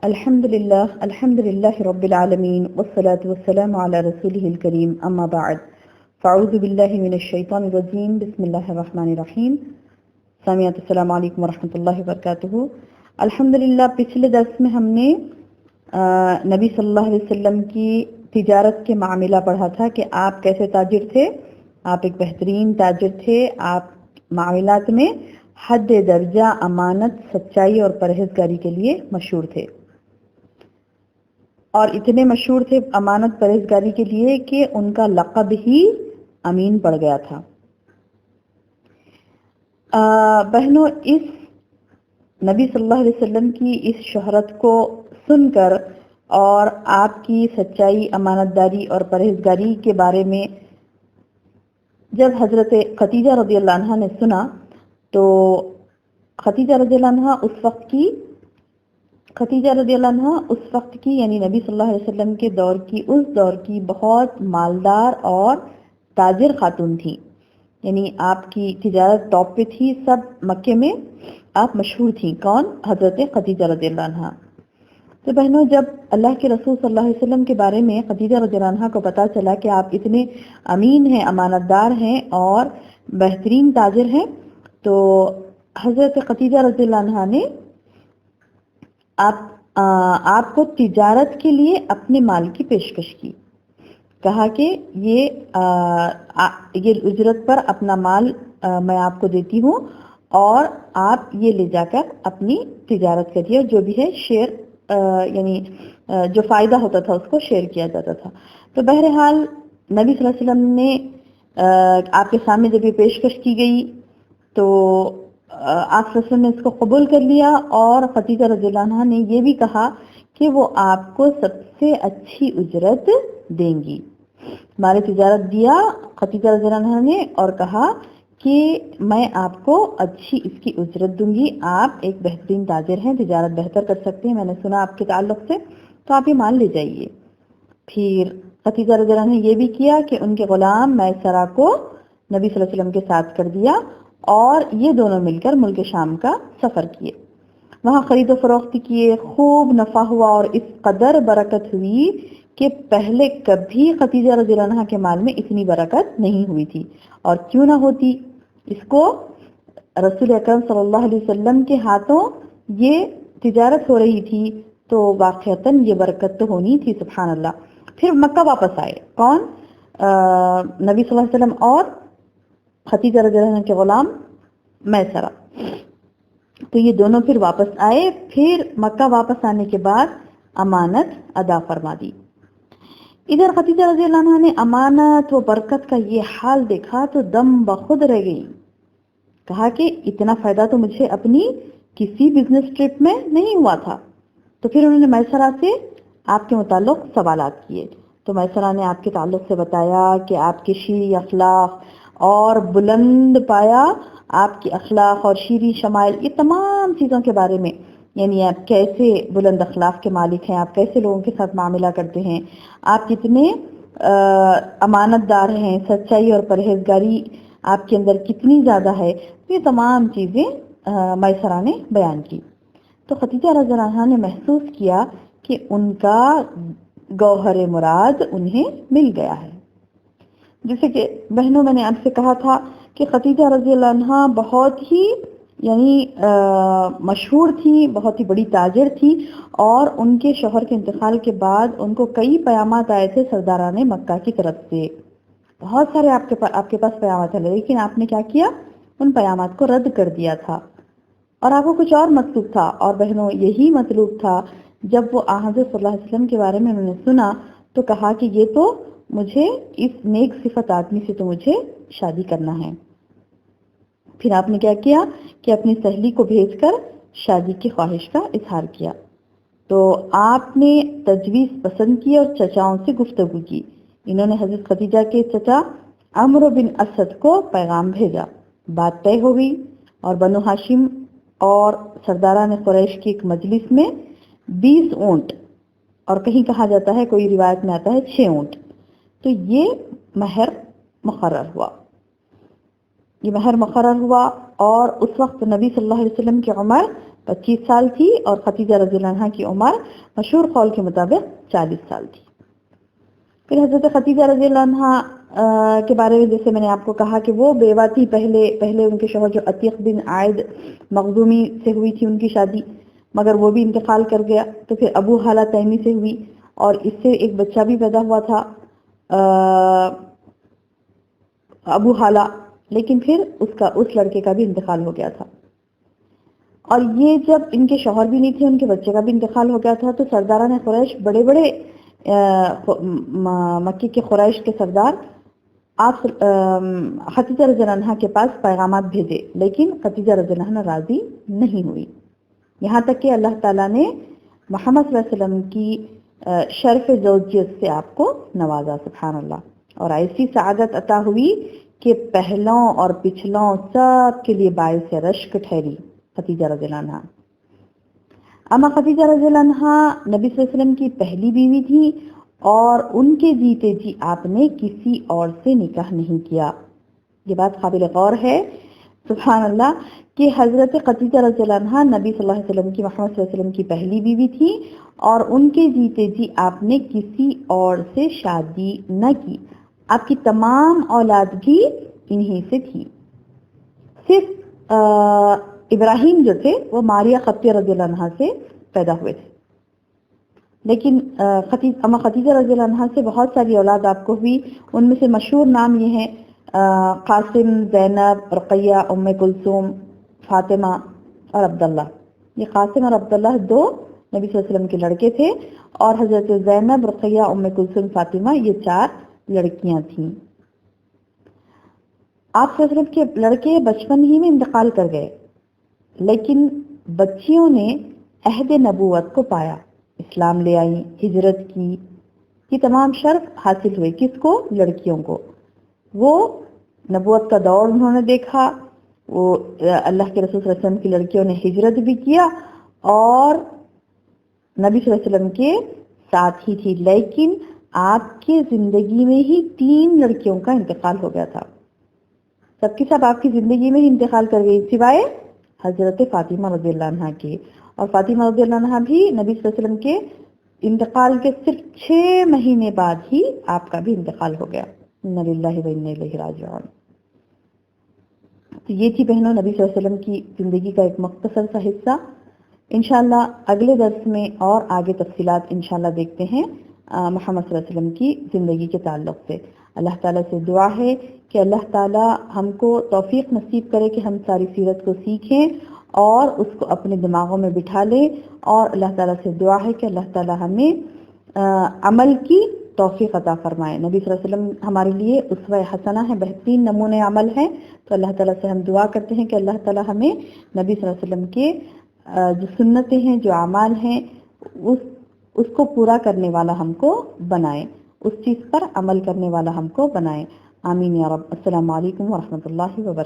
الحمد للہ رب العالمین والصلاة والسلام علی رسولہ الکریم اما بعد فاعوذ باللہ من الشیطان الرجیم بسم اللہ الرحمن الرحیم. سامعات السلام علیکم ورحمۃ اللہ وبرکاتہ. الحمدللہ پچھلے درس میں ہم نے نبی صلی اللہ علیہ وسلم کی تجارت کے معاملہ پڑھا تھا کہ آپ کیسے تاجر تھے. آپ ایک بہترین تاجر تھے. آپ معاملات میں حد درجہ امانت، سچائی اور پرہیزگاری کے لیے مشہور تھے، اور اتنے مشہور تھے امانت پرہیزگاری کے لیے کہ ان کا لقب ہی امین پڑ گیا تھا. بہنوں، اس نبی صلی اللہ علیہ وسلم کی اس شہرت کو سن کر اور آپ کی سچائی، امانت داری اور پرہیزگاری کے بارے میں جب حضرت خدیجہ رضی اللہ عنہا نے سنا تو خدیجہ رضی اللہ عنہا اس وقت کی یعنی نبی صلی اللہ علیہ وسلم کے اس دور کی بہت مالدار اور تاجر خاتون تھی. یعنی آپ کی تجارت ٹاپ پہ تھی، سب مکے میں آپ مشہور تھیں. کون؟ حضرت خدیجہ رضی اللہ عنہا. تو بہنوں، جب اللہ کے رسول صلی اللہ علیہ وسلم کے بارے میں خدیجہ رضی اللہ عنہا کو پتا چلا کہ آپ اتنے امین ہیں، امانت دار ہیں اور بہترین تاجر ہیں، تو حضرت خدیجہ رضی اللہ عنہا نے آپ کو تجارت کے لیے اپنے مال کی پیشکش کی. کہا کہ یہ اجرت پر اپنا مال میں آپ کو دیتی ہوں اور آپ یہ لے جا کر اپنی تجارت کریے، جو بھی ہے شیئر یعنی جو فائدہ ہوتا تھا اس کو شیئر کیا جاتا تھا. تو بہرحال نبی صلی اللہ علیہ وسلم نے آپ کے سامنے جب یہ پیشکش کی گئی تو آپ صلی اللہ علیہ وسلم نے اس کو قبول کر لیا، اور خدیجہ رضی اللہ عنہا نے یہ بھی کہا کہ وہ آپ کو سب سے اچھی اجرت دیں گی. ہمارے تجارت دیا خدیجہ رضی اللہ عنہا نے اور کہا کہ میں آپ کو اچھی اس کی اجرت دوں گی. آپ ایک بہترین تاجر ہیں، تجارت بہتر کر سکتے ہیں، میں نے سنا آپ کے تعلق سے، تو آپ یہ مان لے جائیے. پھر خدیجہ رضی اللہ عنہا نے یہ بھی کیا کہ ان کے غلام میسرہ کو نبی صلی اللہ علیہ وسلم کے ساتھ کر دیا اور یہ دونوں مل کر ملک شام کا سفر کیے. وہاں خرید و فروخت کیے، خوب نفع ہوا اور اس قدر برکت ہوئی کہ پہلے کبھی خدیجہ رضی اللہ عنہا کے مال میں اتنی برکت نہیں ہوئی تھی. اور کیوں نہ ہوتی، اس کو رسول اکرم صلی اللہ علیہ وسلم کے ہاتھوں یہ تجارت ہو رہی تھی، تو واقعتاً یہ برکت تو ہونی تھی. سبحان اللہ. پھر مکہ واپس آئے. کون؟ نبی صلی اللہ علیہ وسلم اور خدیجہ رضی اللہ عنہا کے غلام میسرہ. تو یہ دونوں پھر واپس آئے. پھر مکہ واپس آنے کے بعد امانت ادا فرما دی. ادھر خدیجہ رضی اللہ عنہا نے امانت و برکت کا یہ حال دیکھا تو دم بخود رہ گئی. کہا کہ اتنا فائدہ تو مجھے اپنی کسی بزنس ٹرپ میں نہیں ہوا تھا. تو پھر انہوں نے میسرہ سے آپ کے متعلق سوالات کیے. تو میسرہ نے آپ کے تعلق سے بتایا کہ آپ کے شیریں اخلاق اور بلند پایا آپ کے اخلاق اور شیریں شمائل، یہ تمام چیزوں کے بارے میں، یعنی آپ کیسے بلند اخلاق کے مالک ہیں، آپ کیسے لوگوں کے ساتھ معاملہ کرتے ہیں، آپ کتنے امانت دار ہیں، سچائی اور پرہیزگاری آپ کے اندر کتنی زیادہ ہے، یہ تمام چیزیں میسرہ نے بیان کی. تو خدیجہ رضی اللہ عنہا نے محسوس کیا کہ ان کا گوہر مراد انہیں مل گیا ہے. جیسے کہ بہنوں، میں نے آپ سے کہا تھا کہ خدیجہ رضی اللہ عنہا بہت ہی یعنی مشہور تھی، بہت ہی بڑی تاجر تھی، اور ان کے شوہر کے انتقال کے بعد ان کو کئی پیامات آئے تھے سرداران مکہ کی طرف سے. بہت سارے آپ کے پاس پیامات آئے، لیکن آپ نے کیا کیا؟ ان پیامات کو رد کر دیا تھا، اور آپ کو کچھ اور مطلوب تھا. اور بہنوں، یہی مطلوب تھا. جب وہ حضرت صلی اللہ علیہ وسلم کے بارے میں انہوں نے سنا تو کہا کہ یہ تو مجھے اس نیک صفت آدمی سے تو مجھے شادی کرنا ہے. پھر آپ نے کیا کیا کہ اپنی سہیلی کو بھیج کر شادی کی خواہش کا اظہار کیا. تو آپ نے تجویز پسند کی اور چچاؤں سے گفتگو کی. انہوں نے حضرت خدیجہ کے چچا عمرو بن اسد کو پیغام بھیجا. بات طے ہو گئی، اور بنو ہاشم اور سرداران قریش کی ایک مجلس میں 20 اونٹ، اور کہیں کہا جاتا ہے، کوئی روایت میں آتا ہے 6 اونٹ، تو یہ مہر مقرر ہوا. اور اس وقت نبی صلی اللہ علیہ وسلم کی عمر 25 سال تھی اور خدیجہ رضی اللہ عنہا کی عمر مشہور قول کے مطابق 40 سال تھی۔ پھر حضرت خدیجہ رضی اللہ عنہا کے بارے میں جیسے میں نے آپ کو کہا کہ وہ بیوہ تھی، پہلے ان کے شوہر جو عتیق بن عائد مخزومی سے ہوئی تھی ان کی شادی، مگر وہ بھی انتقال کر گیا۔ تو پھر ابو حالہ تیمی سے ہوئی اور اس سے ایک بچہ بھی پیدا ہوا تھا ابو حالہ، لیکن پھر اس لڑکے کا بھی انتقال ہو گیا تھا۔ اور یہ جب ان کے شوہر بھی نہیں تھے، ان کے بچے کا بھی انتقال ہو گیا تھا، تو سرداران قریش بڑے مکی کے قریش کے سردار آپ خدیجہ رضی اللہ عنہا کے پاس پیغامات بھیجے، لیکن خدیجہ رضی اللہ عنہا راضی نہیں ہوئی، یہاں تک کہ اللہ تعالیٰ نے محمد صلی اللہ علیہ وسلم کی شرف زوجیت سے آپ کو نوازا، سبحان اللہ، اور ایسی سعادت عطا ہوئی کہ پہلوں اور پچھلوں سب کے لیے باعث رشک ٹھہری خدیجہ رضی اللہ عنہا۔ اما خدیجہ رضی اللہ عنہا نبی صلی اللہ علیہ وسلم کی پہلی بیوی تھی اور ان کے جیتے جی آپ نے کسی اور سے نکاح نہیں کیا۔ یہ بات قابل غور ہے، سبحان اللہ، کہ حضرت خدیجہ رضی اللہ عنہا نبی صلی اللہ علیہ وسلم کی محمد صلی اللہ علیہ وسلم کی پہلی بیوی تھی اور ان کے جیتے جی آپ نے کسی اور سے شادی نہ کی، آپ کی تمام اولاد بھی انہی سے تھی۔ صرف ابراہیم جو تھے وہ ماریہ قبطیہ رضی اللہ عنہا سے پیدا ہوئے تھے، لیکن اما خدیجہ رضی اللہ عنہا سے بہت ساری اولاد آپ کو ہوئی، ان میں سے مشہور نام یہ ہیں قاسم، زینب، رقیہ، ام کلثوم، فاطمہ اور عبداللہ۔ یہ قاسم اور عبداللہ دو نبی صلی اللہ علیہ وسلم کے لڑکے تھے اور حضرت زینب، رقیہ، ام کلثوم، فاطمہ یہ 4 لڑکیاں تھیں۔ آپ صلی اللہ علیہ وسلم کے لڑکے بچپن ہی میں انتقال کر گئے، لیکن بچیوں نے عہد نبوت کو پایا، اسلام لے آئی، ہجرت کی، یہ تمام شرف حاصل ہوئے کس کو؟ لڑکیوں کو۔ وہ نبوت کا دور انہوں نے دیکھا، وہ اللہ کے رسول صلی اللہ علیہ وسلم کی لڑکیوں نے ہجرت بھی کیا اور نبی صلی اللہ علیہ وسلم کے ساتھ ہی تھی، لیکن آپ کی زندگی میں ہی 3 لڑکیوں کا انتقال ہو گیا تھا، سب کی سب آپ کی زندگی میں ہی انتقال کر گئی سوائے حضرت فاطمہ رضی اللہ عنہا کی، اور فاطمہ رضی اللہ عنہا بھی نبی صلی اللہ علیہ وسلم کے انتقال کے صرف 6 مہینے بعد ہی آپ کا بھی انتقال ہو گیا۔ انا للہ و انا الیہ راجعون۔ تو یہ تھی بہنوں نبی صلی اللہ علیہ وسلم کی زندگی کا ایک مختصر سا حصہ۔ انشاءاللہ اگلے درس میں اور آگے تفصیلات انشاءاللہ دیکھتے ہیں محمد صلی اللہ علیہ وسلم کی زندگی کے تعلق سے۔ اللہ تعالیٰ سے دعا ہے کہ اللہ تعالیٰ ہم کو توفیق نصیب کرے کہ ہم ساری سیرت کو سیکھیں اور اس کو اپنے دماغوں میں بٹھا لیں، اور اللہ تعالیٰ سے دعا ہے کہ اللہ تعالیٰ ہمیں عمل کی توفیق عطا فرمائے۔ نبی صلی اللہ علیہ وسلم ہمارے لیے اسوہ حسنہ ہے، بہترین نمونے عمل ہیں، تو اللہ تعالیٰ سے ہم دعا کرتے ہیں کہ اللہ تعالیٰ ہمیں نبی صلی اللہ علیہ وسلم کے جو سنتیں ہیں، جو اعمال ہیں، اس کو پورا کرنے والا ہم کو بنائے، اس چیز پر عمل کرنے والا ہم کو بنائے۔ آمین یا رب۔ السلام علیکم ورحمۃ اللہ وبرکاتہ۔